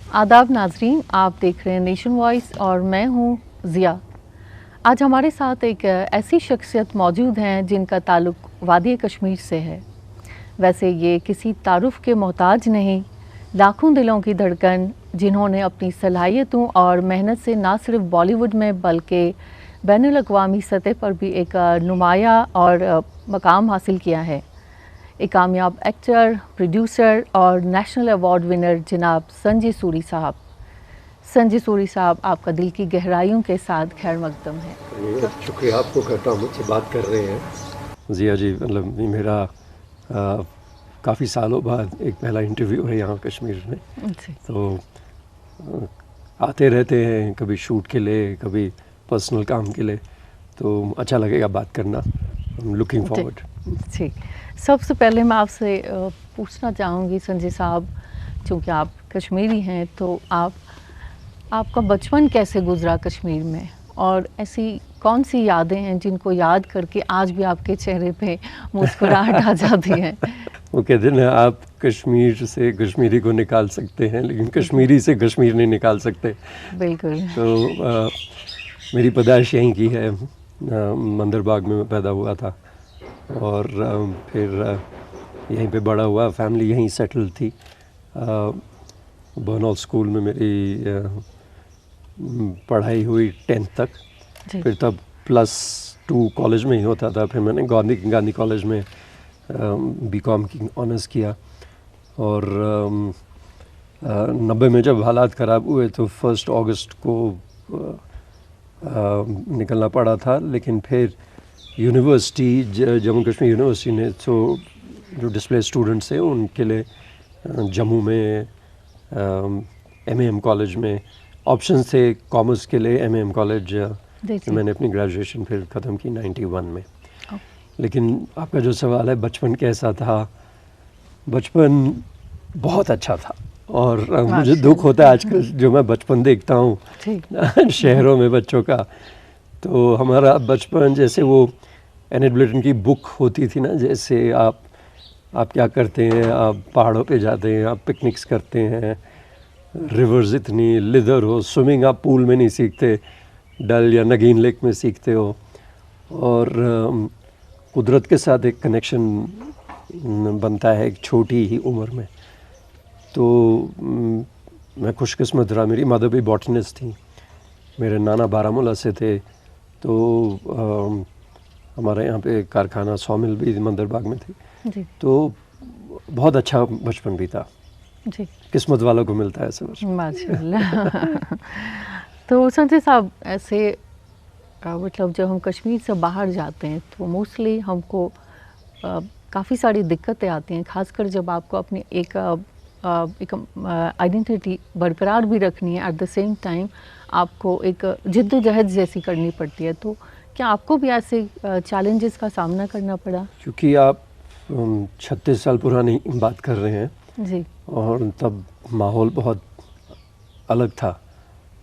आदाब नाजरीन, आप देख रहे हैं नेशन वॉइस और मैं हूं ज़िया। आज हमारे साथ एक ऐसी शख्सियत मौजूद हैं जिनका ताल्लुक़ वादी कश्मीर से है। वैसे ये किसी तारुफ़ के मोहताज नहीं, लाखों दिलों की धड़कन, जिन्होंने अपनी सलाहियतों और मेहनत से ना सिर्फ बॉलीवुड में बल्कि बैनुल अक़वामी सतह पर भी एक नुमाया और मकाम हासिल किया है। एक कामयाब एक्टर, प्रोड्यूसर और नेशनल अवार्ड विनर जनाब संजय सूरी साहब। संजय सूरी साहब, आपका दिल की गहराइयों के साथ खैर मकदम है। शुक्रिया आपको करता हूँ, मुझसे बात कर रहे हैं। ज़िया जी, मतलब मेरा काफ़ी सालों बाद एक पहला इंटरव्यू है यहाँ कश्मीर में। तो आते रहते हैं, कभी शूट के लिए, कभी पर्सनल काम के लिए, तो अच्छा लगेगा बात करना। Looking forward. ठीक, सबसे पहले मैं आपसे पूछना चाहूँगी संजय साहब, चूँकि आप कश्मीरी हैं, तो आपका बचपन कैसे गुजरा कश्मीर में, और ऐसी कौन सी यादें हैं जिनको याद करके आज भी आपके चेहरे पे मुस्कुराहट आ जाती है? वो कहते हैं आप कश्मीर से कश्मीरी को निकाल सकते हैं, लेकिन कश्मीरी से कश्मीर नहीं निकाल सकते। बिल्कुल। तो मेरी पैदाइश यहीं की है, मंदरबाग में मैं पैदा हुआ था और फिर यहीं पे बड़ा हुआ। फैमिली यहीं सेटल थी। बर्नॉल स्कूल में मेरी पढ़ाई हुई 10th तक। फिर तब +2 कॉलेज में ही होता था। फिर मैंने गांधी कॉलेज में बीकॉम की ऑनर्स किया और 90 में जब हालात ख़राब हुए तो 1 अगस्त को निकलना पड़ा था। लेकिन फिर यूनिवर्सिटी, जम्मू कश्मीर यूनिवर्सिटी ने तो जो डिस्प्लेस स्टूडेंट्स थे उनके लिए जम्मू में MAM कॉलेज में ऑप्शंस थे। कॉमर्स के लिए MAM कॉलेज, मैंने अपनी ग्रेजुएशन फिर ख़त्म की 91 में। लेकिन आपका जो सवाल है बचपन कैसा था, बचपन बहुत अच्छा था। और मुझे दुख होता है आजकल जो मैं बचपन देखता हूँ शहरों में बच्चों का। तो हमारा बचपन जैसे वो एनेट ब्लिटन की बुक होती थी ना, जैसे आप क्या करते हैं, आप पहाड़ों पे जाते हैं, आप पिकनिक्स करते हैं, रिवर्स इतनी लिदर हो, स्विमिंग आप पूल में नहीं सीखते, डल या नगीन लेक में सीखते हो, और कुदरत के साथ एक कनेक्शन बनता है एक छोटी ही उम्र में। तो मैं खुशकिस्मत रहा, मेरी मदर भी बॉटनिस्ट थी, मेरे नाना बारामूला से थे। तो हमारे यहाँ पे कारखाना सॉमिल भी मंदरबाग में थी जी। तो बहुत अच्छा बचपन भी था जी। किस्मत वालों को मिलता है ऐसा बचपन। माशाल्लाह। तो संजय साहब, ऐसे मतलब जब हम कश्मीर से बाहर जाते हैं तो मोस्टली हमको काफ़ी सारी दिक्कतें आती हैं, ख़ासकर जब आपको अपनी एक आइडेंटिटी बरकरार भी रखनी है, एट द सेम टाइम आपको एक जिद्दोजहद जैसी करनी पड़ती है। तो क्या आपको भी ऐसे चैलेंजेस का सामना करना पड़ा? क्योंकि आप 36 साल पुरानी बात कर रहे हैं जी। और तब माहौल बहुत अलग था,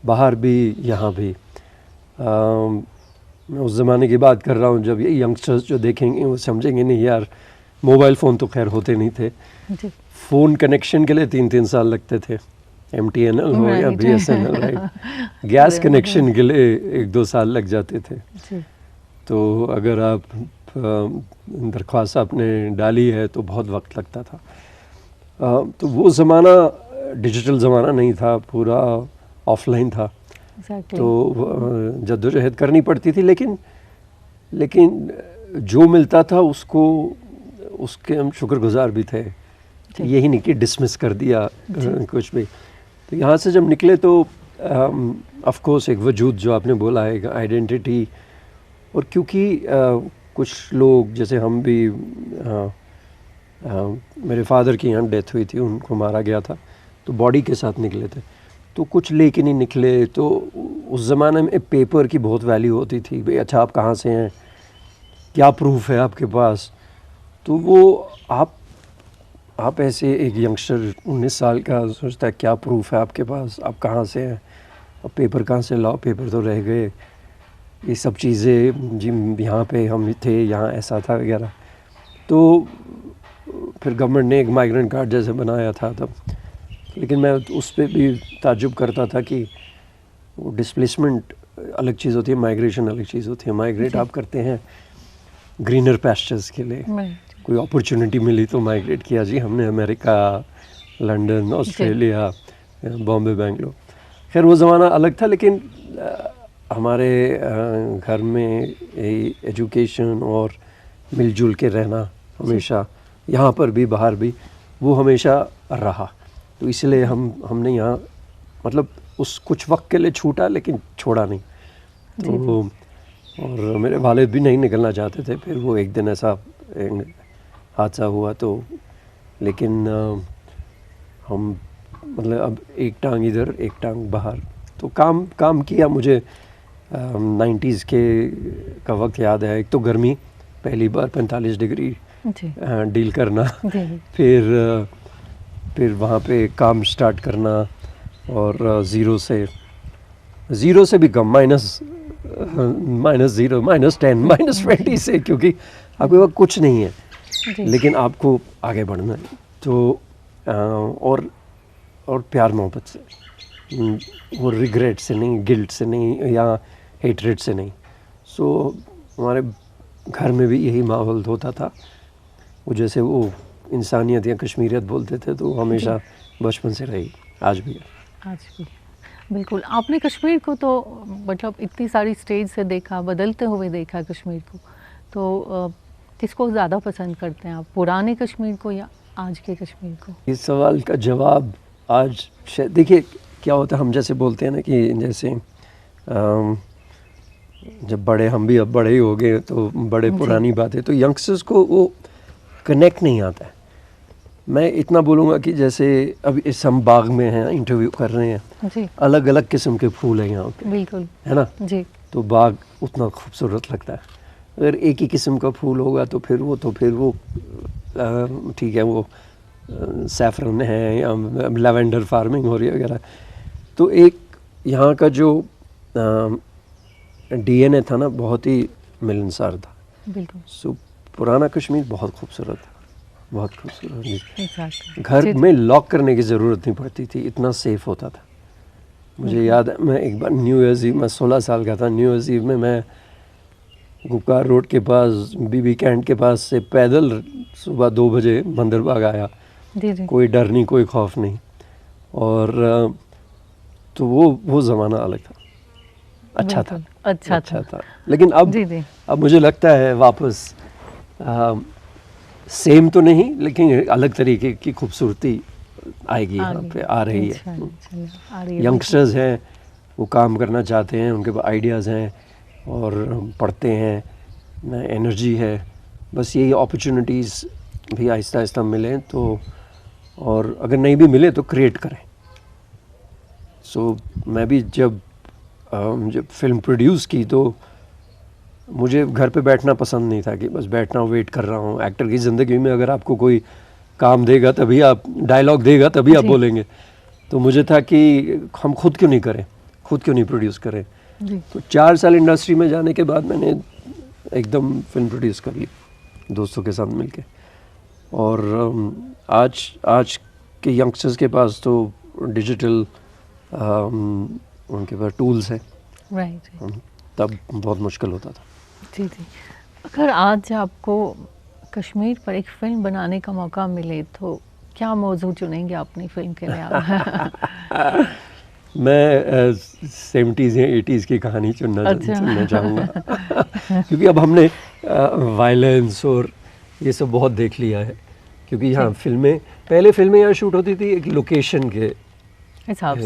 बाहर भी यहाँ भी। मैं उस ज़माने की बात कर रहा हूँ जब ये यंगस्टर्स जो देखेंगे वो समझेंगे नहीं यार, मोबाइल फ़ोन तो खैर होते नहीं थे। जी। फ़ोन कनेक्शन के लिए 3-3 साल लगते थे, MTNL हो या BSNL, राइट। गैस कनेक्शन के लिए 1-2 साल लग जाते थे। जी। तो अगर आप दरख्वास्त आपने डाली है तो बहुत वक्त लगता था। तो वो ज़माना डिजिटल ज़माना नहीं था, पूरा ऑफलाइन था। तो जद्दोजहद करनी पड़ती थी, लेकिन जो मिलता था उसके हम शुक्रगुजार भी थे। यही नहीं कि डिसमिस कर दिया कुछ भी। तो यहाँ से जब निकले तो ऑफ कोर्स एक वजूद जो आपने बोला है, एक आइडेंटिटी। और क्योंकि कुछ लोग जैसे हम भी, मेरे फादर की यहाँ डेथ हुई थी, उनको मारा गया था, तो बॉडी के साथ निकले थे, तो कुछ लेके नहीं निकले। तो उस ज़माने में पेपर की बहुत वैल्यू होती थी, भाई अच्छा आप कहाँ से हैं, क्या प्रूफ है आपके पास। तो वो आप ऐसे एक यंगस्टर 19 साल का सोचता है क्या प्रूफ है आपके पास, आप कहाँ से हैं, अब पेपर कहाँ से लाओ, पेपर तो रह गए, ये सब चीज़ें जी, यहाँ पे हम थे, यहाँ ऐसा था वगैरह। तो फिर गवर्नमेंट ने एक माइग्रेंट कार्ड जैसे बनाया था तब, लेकिन मैं उस पर भी ताज्जुब करता था कि वो डिस्प्लेसमेंट अलग चीज़ होती है, माइग्रेशन अलग चीज़ होती है। माइग्रेट आप करते हैं ग्रीनर पैस्चर्स के लिए, कोई अपॉर्चुनिटी मिली तो माइग्रेट किया जी हमने, America, London, Australia, Bombay, Bangalore. खैर वो ज़माना अलग था, लेकिन हमारे घर में एजुकेशन और मिलजुल के रहना हमेशा, यहाँ पर भी बाहर भी, वो हमेशा रहा। तो इसलिए हमने यहाँ मतलब उस कुछ वक्त के लिए छूटा, लेकिन छोड़ा नहीं। तो और मेरे वालिद भी नहीं निकलना चाहते थे। फिर वो एक दिन ऐसा हादसा हुआ तो, लेकिन हम मतलब अब एक टांग इधर एक टांग बाहर, तो काम किया। मुझे 90s का वक्त याद है। एक तो गर्मी, पहली बार 45 डिग्री डील करना, फिर वहाँ पे काम स्टार्ट करना, और ज़ीरो से भी कम, -0, -10, -20 से, क्योंकि आपके पास कुछ नहीं है, लेकिन आपको आगे बढ़ना है। तो और प्यार मोहब्बत से, वो रिग्रेट से नहीं, गिल्ट से नहीं, या हेटरेट से नहीं। सो हमारे घर में भी यही माहौल होता था। वो जैसे वो इंसानियत या कश्मीरियत बोलते थे, तो हमेशा बचपन से रही, आज भी। बिल्कुल। आपने कश्मीर को तो मतलब इतनी सारी स्टेज से देखा, बदलते हुए देखा कश्मीर को, तो किसको ज़्यादा पसंद करते हैं आप, पुराने कश्मीर को या आज के कश्मीर को? इस सवाल का जवाब आज देखिए क्या होता है, हम जैसे बोलते हैं ना कि जैसे जब बड़े, हम भी अब बड़े ही हो गए, तो बड़े पुरानी बातें, तो यंगस्टर्स को वो कनेक्ट नहीं आता है। मैं इतना बोलूँगा कि जैसे अब इस हम बाग में हैं, इंटरव्यू कर रहे हैं जी, अलग अलग किस्म के फूल हैं यहाँ पे, बिल्कुल, है ना जी। तो बाग उतना खूबसूरत लगता है। अगर एक ही किस्म का फूल होगा तो फिर वो ठीक है, वो सैफरन है या लैवेंडर फार्मिंग हो रही है वगैरह। तो एक यहाँ का जो DNA था ना, बहुत ही मिलनसार था, बिल्कुल। सो पुराना कश्मीर बहुत खूबसूरत था, बहुत खूबसूरत। घर में लॉक करने की ज़रूरत नहीं पड़ती थी, इतना सेफ होता था। मुझे याद है, मैं एक बार न्यू ईयर्स ईव, मैं 16 साल का था, न्यू ईयर्स ईव में मैं गुपकार रोड के पास, बीबी कैंट के पास से पैदल सुबह 2 बजे बंदरबाग आया। कोई डर नहीं, कोई खौफ नहीं। और तो वो ज़माना अलग था, अच्छा था। लेकिन अब मुझे लगता है वापस सेम तो नहीं, लेकिन अलग तरीके की खूबसूरती आएगी, यहाँ पे आ रही है। यंगस्टर्स हैं, वो काम करना चाहते हैं, उनके पास आइडियाज़ हैं और पढ़ते हैं, एनर्जी है। बस यही अपॉर्चुनिटीज़ भी आहिस्ता आहिस्ता मिलें तो, और अगर नहीं भी मिले तो क्रिएट करें। सो मैं भी जब फिल्म प्रोड्यूस की तो मुझे घर पे बैठना पसंद नहीं था कि बस बैठना वेट कर रहा हूँ। एक्टर की ज़िंदगी में अगर आपको कोई काम देगा तभी आप, डायलॉग देगा तभी आप बोलेंगे। तो मुझे था कि हम खुद क्यों नहीं करें, खुद क्यों नहीं प्रोड्यूस करें। तो 4 साल इंडस्ट्री में जाने के बाद मैंने एकदम फिल्म प्रोड्यूस कर ली दोस्तों के साथ मिलके। और आज के यंगस्टर्स के पास तो डिजिटल उनके पास टूल्स हैं, तब बहुत मुश्किल होता था। जी। अगर आज आपको कश्मीर पर एक फ़िल्म बनाने का मौका मिले तो क्या मौजू चुनेंगे अपनी फ़िल्म के लिए आप? मैं 70s या 80s की कहानी चुनना चाहूँगा क्योंकि अब हमने वायलेंस और ये सब बहुत देख लिया है। क्योंकि यहाँ पहले फिल्में यहाँ शूट होती थी एक लोकेशन के हिसाब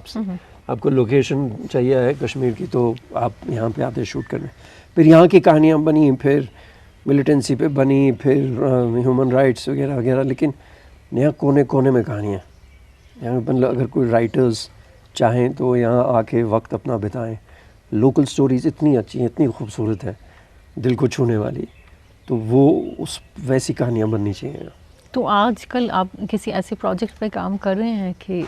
से। आपको लोकेशन चाहिए है कश्मीर की तो आप यहाँ पे आते शूट करने। फिर यहाँ की कहानियाँ बनी, फिर मिलिटेंसी पे बनी, फिर ह्यूमन राइट्स वगैरह वगैरह। लेकिन यहाँ कोने कोने में कहानियाँ, यहाँ मतलब अगर कोई राइटर्स चाहें तो यहाँ आके वक्त अपना बिताएं। लोकल स्टोरीज़ इतनी अच्छी हैं, इतनी खूबसूरत है, दिल को छूने वाली, तो वो उस वैसी कहानियाँ बननी चाहिए। तो आजकल आप किसी ऐसे प्रोजेक्ट पे काम कर रहे हैं कि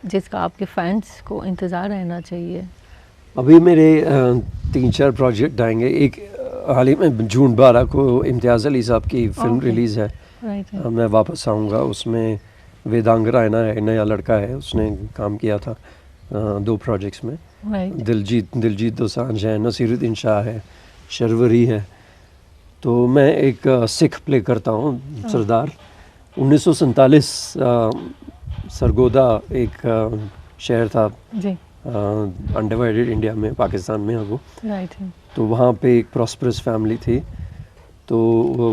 जिसका आपके फैंस को इंतज़ार रहना चाहिए? अभी मेरे 3-4 प्रोजेक्ट आएंगे। एक हाल ही में जून 12 को इम्तियाज़ अली साहब की फ़िल्म रिलीज़ है, मैं वापस आऊँगा। उसमें वेदांग रायना है, नया लड़का है, उसने काम किया था 2 प्रोजेक्ट्स में। राइट। दिलजीत दोसांझ है, नसीरुद्दीन शाह है, शर्वरी है। तो मैं एक सिख प्ले करता हूँ, सरदार। 1947 सरगोदा एक शहर था जी। अनडिवाइडेड इंडिया में, पाकिस्तान में है वो। राइट। तो वहाँ पे एक प्रॉस्परस फैमिली थी, तो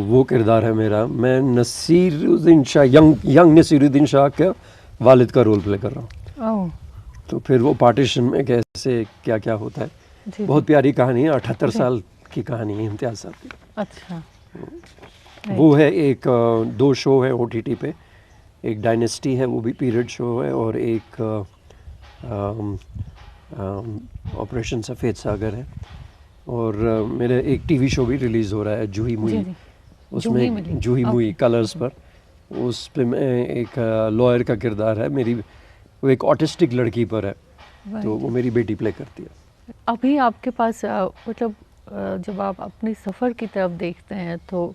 वो किरदार है मेरा। मैं नसीरुद्दीन शाह, यंग नसीरुद्दीन शाह का वालिद का रोल प्ले कर रहा हूँ। ओह। तो फिर वो पार्टीशन में कैसे क्या क्या होता है, जी। बहुत प्यारी कहानी है। 78 जी। साल की कहानी है इम्तियाज़ साहब की। अच्छा। वो है एक 2 शो है OTT पे, एक डायनेस्टी है, वो भी पीरियड शो है, और एक ऑपरेशन सफ़ेद सागर है। और मेरे एक टीवी शो भी रिलीज़ हो रहा है, जूही मुई। जी, जी। जूही मुई। उसमें जूही मुई ओके। कलर्स पर, उस पे मैं एक लॉयर का किरदार है मेरी। वो एक ऑटिस्टिक लड़की पर है, तो वो मेरी बेटी प्ले करती है। अभी आपके पास मतलब जब आप अपने सफ़र की तरफ देखते हैं तो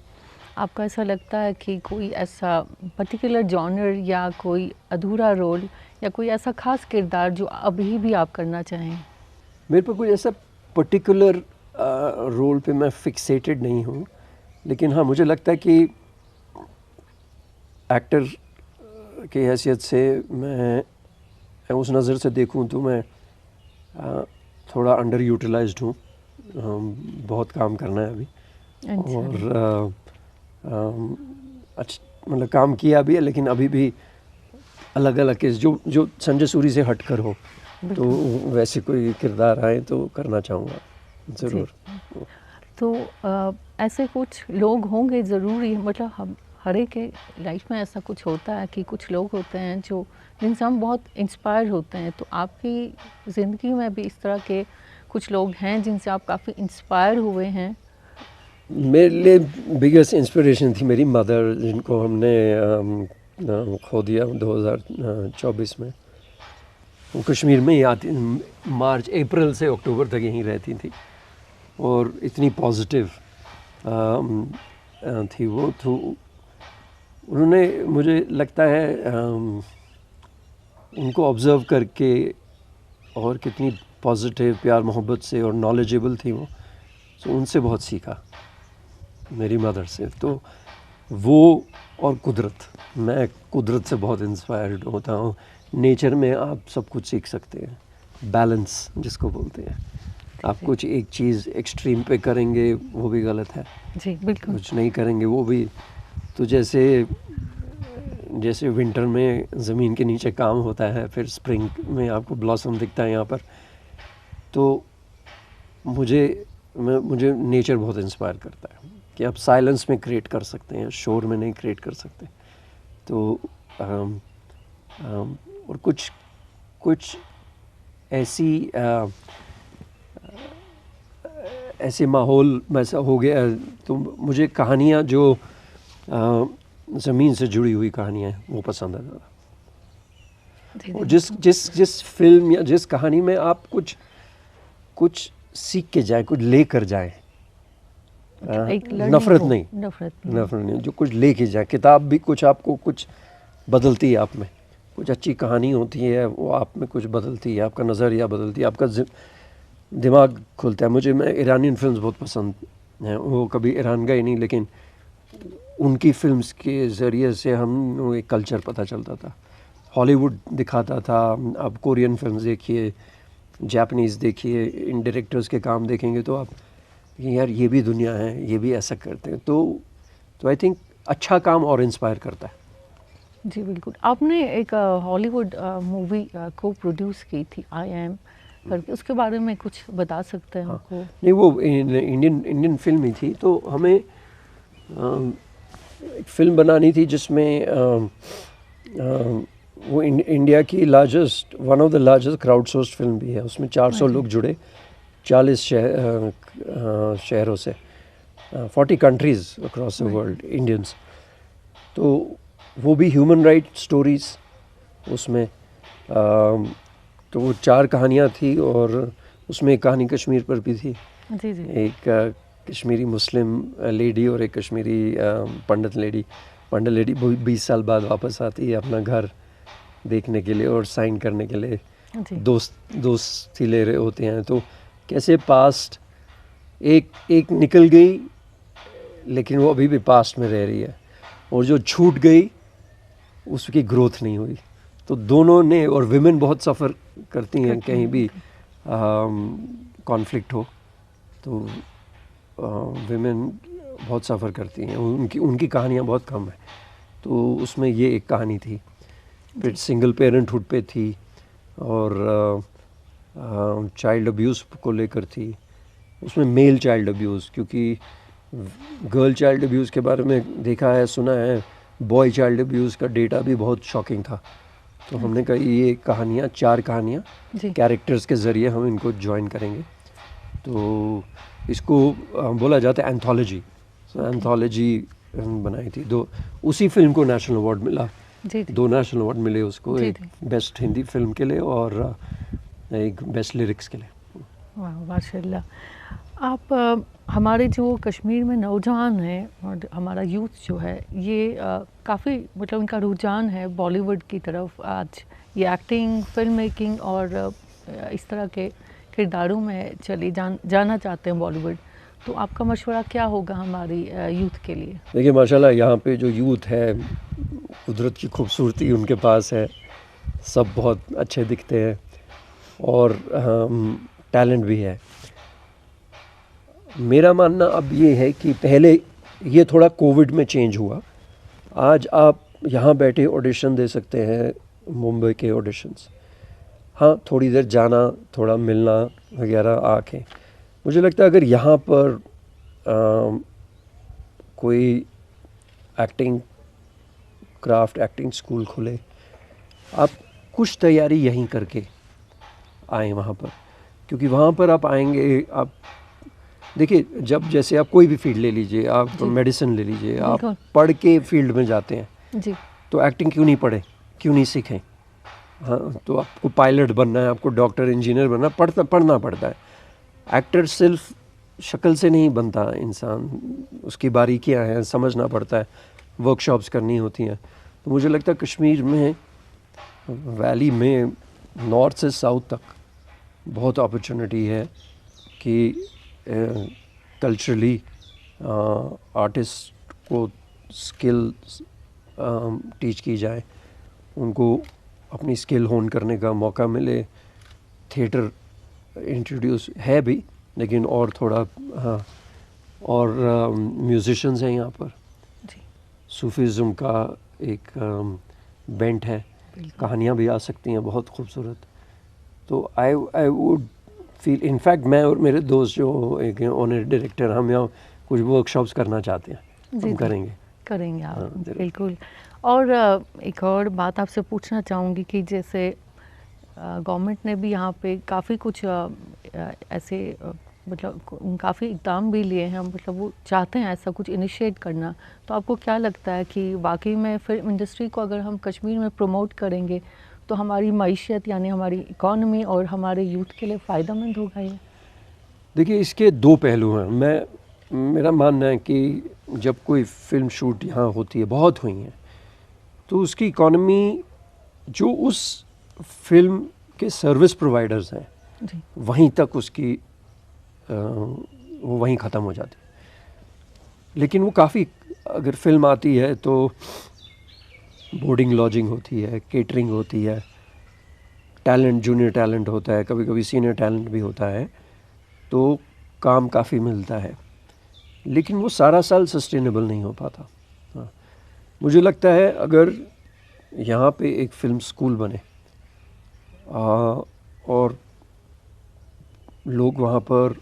आपको ऐसा लगता है कि कोई ऐसा पर्टिकुलर जॉनर या कोई अधूरा रोल या कोई ऐसा ख़ास किरदार जो अभी भी आप करना चाहें? मेरे पे कोई ऐसा पर्टिकुलर रोल पे मैं फिक्सेटेड नहीं हूँ, लेकिन हाँ, मुझे लगता है कि एक्टर की हैसियत से मैं उस नज़र से देखूँ तो मैं थोड़ा अंडर यूटिलाइज्ड हूँ। बहुत काम करना है अभी। अच्छा। और अच्छा, मतलब काम किया भी है, लेकिन अभी भी अलग अलग केस जो संजय सूरी से हट कर हो, तो वैसे कोई किरदार आए तो करना चाहूँगा ज़रूर। तो ऐसे कुछ लोग होंगे ज़रूरी, मतलब हम हर एक के लाइफ में ऐसा कुछ होता है कि कुछ लोग होते हैं जो जिनसे हम बहुत इंस्पायर होते हैं। तो आपकी ज़िंदगी में भी इस तरह के कुछ लोग हैं जिनसे आप काफ़ी इंस्पायर हुए हैं? मेरे लिए बिगेस्ट इंस्पिरेशन थी मेरी मदर, जिनको हमने खो दिया 2024 में। वो कश्मीर में ही आती, मार्च अप्रैल से अक्टूबर तक यहीं रहती थी, और इतनी पॉजिटिव थी वो। तो उन्होंने, मुझे लगता है उनको ऑब्ज़र्व करके, और कितनी पॉजिटिव, प्यार मोहब्बत से और नॉलेजेबल थी वो, तो उनसे बहुत सीखा मेरी मदर से। तो वो और कुदरत, मैं कुदरत से बहुत इंस्पायर्ड होता हूँ। नेचर में आप सब कुछ सीख सकते हैं, बैलेंस जिसको बोलते हैं। आप कुछ एक चीज़ एक्सट्रीम पे करेंगे वो भी गलत है, जी बिल्कुल। कुछ नहीं करेंगे वो भी। तो जैसे विंटर में ज़मीन के नीचे काम होता है, फिर स्प्रिंग में आपको ब्लॉसम दिखता है यहाँ पर। तो मुझे नेचर बहुत इंस्पायर करता है कि आप साइलेंस में क्रिएट कर सकते हैं, शोर में नहीं क्रिएट कर सकते। तो और कुछ ऐसे माहौल वैसा हो गया, तो मुझे कहानियाँ जो ज़मीन से जुड़ी हुई कहानियाँ हैं वो पसंद है ज़्यादा। और जिस फिल्म या जिस कहानी में आप कुछ सीख के जाए, कुछ ले कर जाए, नफ़रत नहीं, जो कुछ ले के जाए। किताब भी कुछ आपको कुछ बदलती है आप में, कुछ अच्छी कहानी होती है वो आप में कुछ बदलती है, आपका नज़रिया बदलती है, आपका दिमाग खुलता है। मैं ईरानियन फिल्म्स बहुत पसंद हैं, वो कभी ईरान गए नहीं, लेकिन उनकी फिल्म्स के ज़रिए से हम एक कल्चर पता चलता था। हॉलीवुड दिखाता था, आप कोरियन फिल्म्स देखिए, जापानीज़ देखिए, इन डायरेक्टर्स के काम देखेंगे तो आप यार ये भी दुनिया है, ये भी ऐसा करते हैं। तो आई थिंक अच्छा काम और इंस्पायर करता है। जी बिल्कुल। आपने एक हॉलीवुड मूवी को प्रोड्यूस की थी, आई एम करके, उसके बारे में कुछ बता सकते हैं हमको? नहीं, वो इंडियन फिल्म ही थी। तो हमें एक फ़िल्म बनानी थी जिसमें वो इंडिया की one of the largest crowd sourced film भी है। उसमें 400 लोग जुड़े, 40 शहरों से, 40 countries across the world, Indians. तो वो भी ह्यूमन राइट स्टोरीज़ उसमें। तो वो 4 कहानियाँ थी, और उसमें एक कहानी कश्मीर पर भी थी। जी। एक कश्मीरी मुस्लिम लेडी और एक कश्मीरी पंडित लेडी, पांडा लेडी 20 साल बाद वापस आती है अपना घर देखने के लिए और साइन करने के लिए, जी दोस्ती ले रहे होते हैं। तो कैसे पास्ट एक निकल गई लेकिन वो अभी भी पास्ट में रह रही है, और जो छूट गई उसकी ग्रोथ नहीं हुई। तो दोनों ने, और विमेन बहुत सफ़र करती हैं कहीं भी कॉन्फ्लिक्ट हो तो विमेन बहुत सफ़र करती हैं, उनकी कहानियाँ बहुत कम है। तो उसमें ये एक कहानी थी, फिर सिंगल पेरेंटहुड पे थी, और चाइल्ड अब्यूज़ को लेकर थी। उसमें मेल चाइल्ड अब्यूज़, क्योंकि गर्ल चाइल्ड अब्यूज़ के बारे में देखा है, सुना है, बॉय चाइल्ड अब्यूज़ का डेटा भी बहुत शॉकिंग था। तो हमने कहा ये कहानियाँ, 4 कहानियाँ कैरेक्टर्स के ज़रिए हम इनको ज्वाइन करेंगे। तो इसको बोला जाता है एंथोलॉजी। एंथोलॉजी बनाई थी। उसी फिल्म को नेशनल अवार्ड मिला, 2 नेशनल अवार्ड मिले उसको, एक बेस्ट हिंदी फिल्म के लिए और एक बेस्ट लिरिक्स के लिए। वाह माशाल्लाह। आप हमारे जो कश्मीर में नौजवान हैं और हमारा यूथ जो है ये काफ़ी मतलब इनका रुझान है बॉलीवुड की तरफ। आज ये एक्टिंग, फिल्म मेकिंग और इस तरह के किरदारों में जाना चाहते हैं बॉलीवुड। तो आपका मशवरा क्या होगा हमारी यूथ के लिए? देखिए माशाल्लाह यहाँ पे जो यूथ है, कुदरत की खूबसूरती उनके पास है, सब बहुत अच्छे दिखते हैं और टैलेंट भी है। मेरा मानना अब ये है कि पहले ये थोड़ा कोविड में चेंज हुआ। आज आप यहाँ बैठे ऑडिशन दे सकते हैं, मुंबई के ऑडिशंस। हाँ, थोड़ी देर जाना, थोड़ा मिलना वगैरह आके। मुझे लगता है अगर यहाँ पर कोई एक्टिंग क्राफ्ट, एक्टिंग स्कूल खुले, आप कुछ तैयारी यहीं करके आएँ वहाँ पर, क्योंकि वहाँ पर आप आएंगे, आप देखिए जब जैसे आप कोई भी फील्ड ले लीजिए, आप मेडिसिन ले लीजिए, आप पढ़ के फील्ड में जाते हैं जी, तो एक्टिंग क्यों नहीं पढ़े, क्यों नहीं सीखें? हाँ, तो आपको पायलट बनना है, आपको डॉक्टर, इंजीनियर बनना, पढ़ना पड़ता है। एक्टर सिर्फ शक्ल से नहीं बनता इंसान, उसकी बारीकियां हैं, समझना पड़ता है, वर्कशॉप्स करनी होती हैं। तो मुझे लगता है कश्मीर में, वैली में, नॉर्थ से साउथ तक बहुत अपॉर्चुनिटी है कि कल्चरली आर्टिस्ट को स्किल टीच की जाए, उनको अपनी स्किल होन करने का मौका मिले। थिएटर इंट्रोड्यूस है भी, लेकिन और थोड़ा, हाँ, और म्यूजिशंस हैं यहाँ पर। सूफीज़म का एक बेंट है, कहानियाँ भी आ सकती हैं बहुत खूबसूरत। तो आई वुड फील, इनफैक्ट मैं और मेरे दोस्त जो एक ऑनर डायरेक्टर, हम यहाँ कुछ वर्कशॉप्स करना चाहते हैं, हम करेंगे आप। हाँ, बिल्कुल। और एक और बात आपसे पूछना चाहूँगी कि जैसे गवर्नमेंट ने भी यहाँ पे काफ़ी कुछ ऐसे मतलब काफ़ी इक़दाम भी लिए हैं, मतलब वो चाहते हैं ऐसा कुछ इनिशिएट करना। तो आपको क्या लगता है कि वाकई में फिल्म इंडस्ट्री को अगर हम कश्मीर में प्रमोट करेंगे तो हमारी मईशत यानी हमारी इकॉनमी और हमारे यूथ के लिए फ़ायदेमंद होगा ये? देखिए इसके 2 पहलू हैं। मेरा मानना है कि जब कोई फ़िल्म शूट यहाँ होती है, बहुत हुई हैं, तो उसकी इकॉनमी जो उस फिल्म के सर्विस प्रोवाइडर्स हैं वहीं तक उसकी वो वहीं ख़त्म हो जाती है। लेकिन वो काफ़ी, अगर फिल्म आती है तो बोर्डिंग लॉजिंग होती है, केटरिंग होती है, टैलेंट, जूनियर टैलेंट होता है, कभी कभी सीनियर टैलेंट भी होता है, तो काम काफ़ी मिलता है, लेकिन वो सारा साल सस्टेनेबल नहीं हो पाता। हाँ, मुझे लगता है अगर यहाँ पे एक फ़िल्म स्कूल बने और लोग वहाँ पर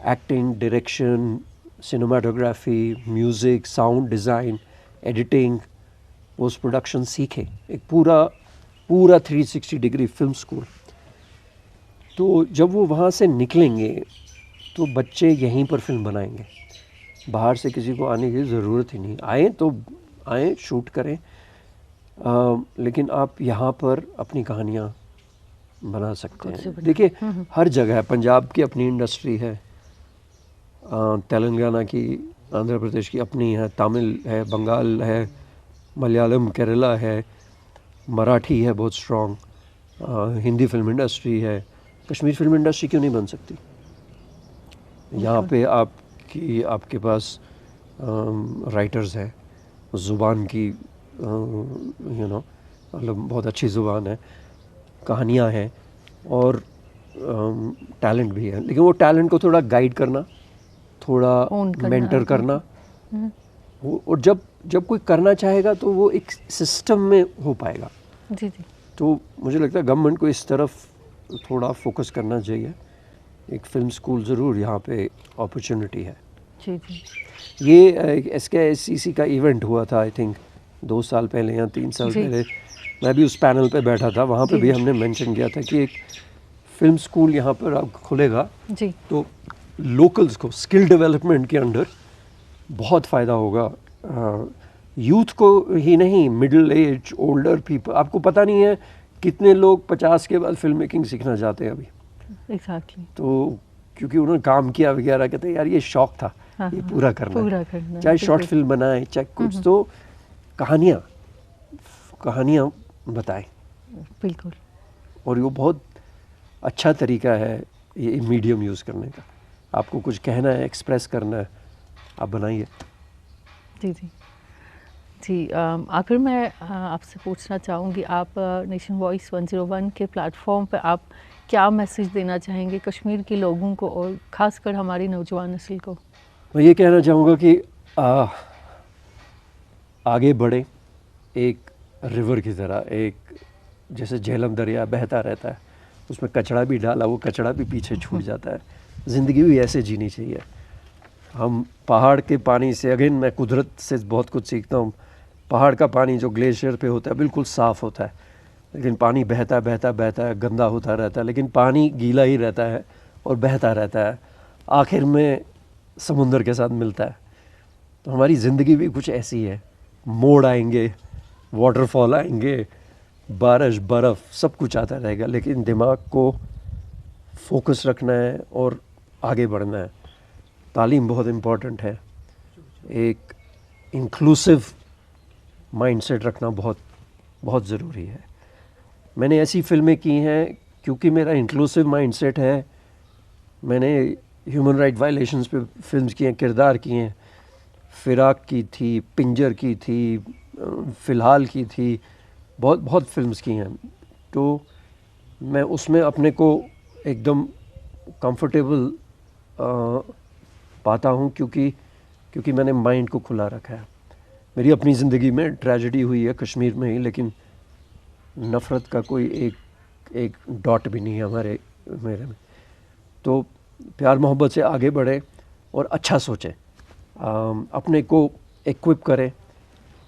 acting, direction, cinematography, music, sound design, editing, post production सीखें, एक पूरा 360 डिग्री फिल्म स्कूल, तो जब वो वहाँ से निकलेंगे तो बच्चे यहीं पर फिल्म बनाएंगे, बाहर से किसी को आने की ज़रूरत ही नहीं। आए तो आए, शूट करें, लेकिन आप यहाँ पर अपनी कहानियाँ बना सकते हैं। देखिए हर जगह है, पंजाब की अपनी इंडस्ट्री है, तेलंगाना की आंध्र प्रदेश की अपनी है, तमिल है, बंगाल है, मलयालम केरला है, मराठी है बहुत स्ट्रॉन्ग, हिंदी फिल्म इंडस्ट्री है। कश्मीर फिल्म इंडस्ट्री क्यों नहीं बन सकती? यहाँ पे आपके पास राइटर्स हैं, ज़ुबान की मतलब बहुत अच्छी ज़ुबान है, कहानियाँ हैं और टैलेंट भी है, लेकिन वो टैलेंट को थोड़ा गाइड करना, थोड़ा मेंटर करना। और जब कोई करना चाहेगा तो वो एक सिस्टम में हो पाएगा। जी जी। तो मुझे लगता है गवर्नमेंट को इस तरफ थोड़ा फोकस करना चाहिए। एक फिल्म स्कूल ज़रूर यहाँ पे अपॉर्चुनिटी है। जी जी। ये SKSCC का इवेंट हुआ था, आई थिंक 2 साल पहले या 3 साल पहले। मैं भी उस पैनल पे बैठा था, वहाँ पे भी हमने मेंशन किया था कि एक फिल्म स्कूल यहाँ पर अब खुलेगा जी। तो लोकल्स को स्किल डेवलपमेंट के अंडर बहुत फ़ायदा होगा। यूथ को ही नहीं, मिडिल एज, ओल्डर पीपल। आपको पता नहीं है कितने लोग 50 के बाद फिल्म मेकिंग सीखना चाहते हैं अभी। एग्जैक्टली। तो क्योंकि उन्होंने काम किया वगैरह, कहते हैं यार ये शौक था, ये पूरा करना है। चाहे शॉर्ट फिल्म बनाए, चाहे कुछ, तो कहानियाँ बताएं। बिल्कुल। और वो बहुत अच्छा तरीका है ये मीडियम यूज़ करने का। आपको कुछ कहना है, एक्सप्रेस करना है, आप बनाइए। जी जी जी। आखिर मैं आपसे पूछना चाहूँगी, आप नेशन वॉइस 101 के प्लेटफॉर्म पर आप क्या मैसेज देना चाहेंगे कश्मीर के लोगों को और ख़ासकर हमारी नौजवान नस्ल को? मैं ये कहना चाहूँगा कि आगे बढ़े एक रिवर की तरह। एक जैसे झेलम दरिया बहता रहता है, उसमें कचरा भी डाला, वो कचरा भी पीछे छूट जाता है। ज़िंदगी भी ऐसे जीनी चाहिए। हम पहाड़ के पानी से, अगेन मैं कुदरत से बहुत कुछ सीखता हूँ। पहाड़ का पानी जो ग्लेशियर पे होता है बिल्कुल साफ़ होता है, लेकिन पानी बहता बहता बहता है, गंदा होता रहता है, लेकिन पानी गीला ही रहता है और बहता रहता है, आखिर में समुंदर के साथ मिलता है। तो हमारी ज़िंदगी भी कुछ ऐसी है। मोड़ आएंगे, वाटरफॉल आएंगे, बारिश, बर्फ़, सब कुछ आता रहेगा, लेकिन दिमाग को फोकस रखना है और आगे बढ़ना है। तालीम बहुत इम्पॉर्टेंट है। एक इंक्लूसिव माइंडसेट रखना बहुत बहुत ज़रूरी है। मैंने ऐसी फ़िल्में की हैं क्योंकि मेरा इंक्लूसिव माइंडसेट है। मैंने ह्यूमन राइट वायलेशंस पे फिल्म्स की हैं, किरदार किए हैं। फिराक की थी, पिंजर की थी, फ़िलहाल की थी, बहुत बहुत फिल्म्स की हैं। तो मैं उसमें अपने को एकदम कंफर्टेबल पाता हूँ क्योंकि मैंने माइंड को खुला रखा है। मेरी अपनी ज़िंदगी में ट्रेजेडी हुई है कश्मीर में ही, लेकिन नफ़रत का कोई एक डॉट भी नहीं है मेरे में। तो प्यार मोहब्बत से आगे बढ़े और अच्छा सोचें, अपने को इक्विप करें।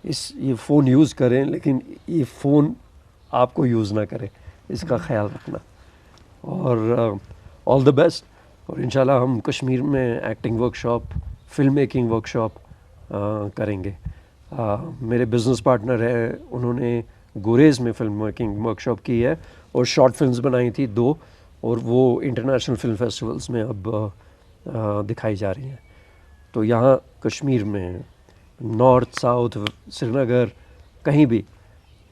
ये फ़ोन यूज़ करें, लेकिन ये फ़ोन आपको यूज़ ना करे, इसका ख्याल रखना। और ऑल द बेस्ट। और इंशाल्लाह हम कश्मीर में acting workshop, film making workshop करेंगे। मेरे बिज़नेस पार्टनर है, उन्होंने गुरेज़ में फिल्म मेकिंग वर्कशॉप की है और शॉर्ट फिल्म्स बनाई थी 2, और वो इंटरनेशनल फिल्म फेस्टिवल्स में अब दिखाई जा रही हैं। तो यहाँ कश्मीर में नॉर्थ, साउथ, श्रीनगर, कहीं भी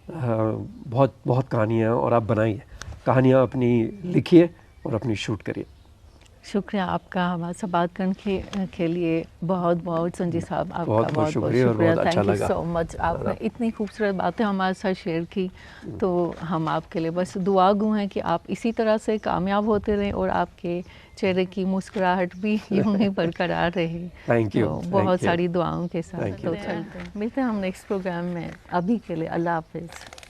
बहुत बहुत कहानियाँ, और आप बनाइए कहानियाँ, अपनी लिखिए और अपनी शूट करिए। शुक्रिया आपका हमारे से बात करने के लिए। बहुत बहुत संजय साहब, आपका बहुत बहुत शुक्रिया और बहुत अच्छा लगा। Thank you so much. आपने इतनी खूबसूरत बातें हमारे साथ शेयर की, तो हम आपके लिए बस दुआ गो हैं कि आप इसी तरह से कामयाब होते रहें और आपके चेहरे की मुस्कुराहट भी यूं ही बरकरार रहे। Thank you. बहुत सारी दुआओं के साथ। Thank तो you. चलते हैं, मिलते हैं हम नेक्स्ट प्रोग्राम में। अभी के लिए अल्लाह हाफिज़।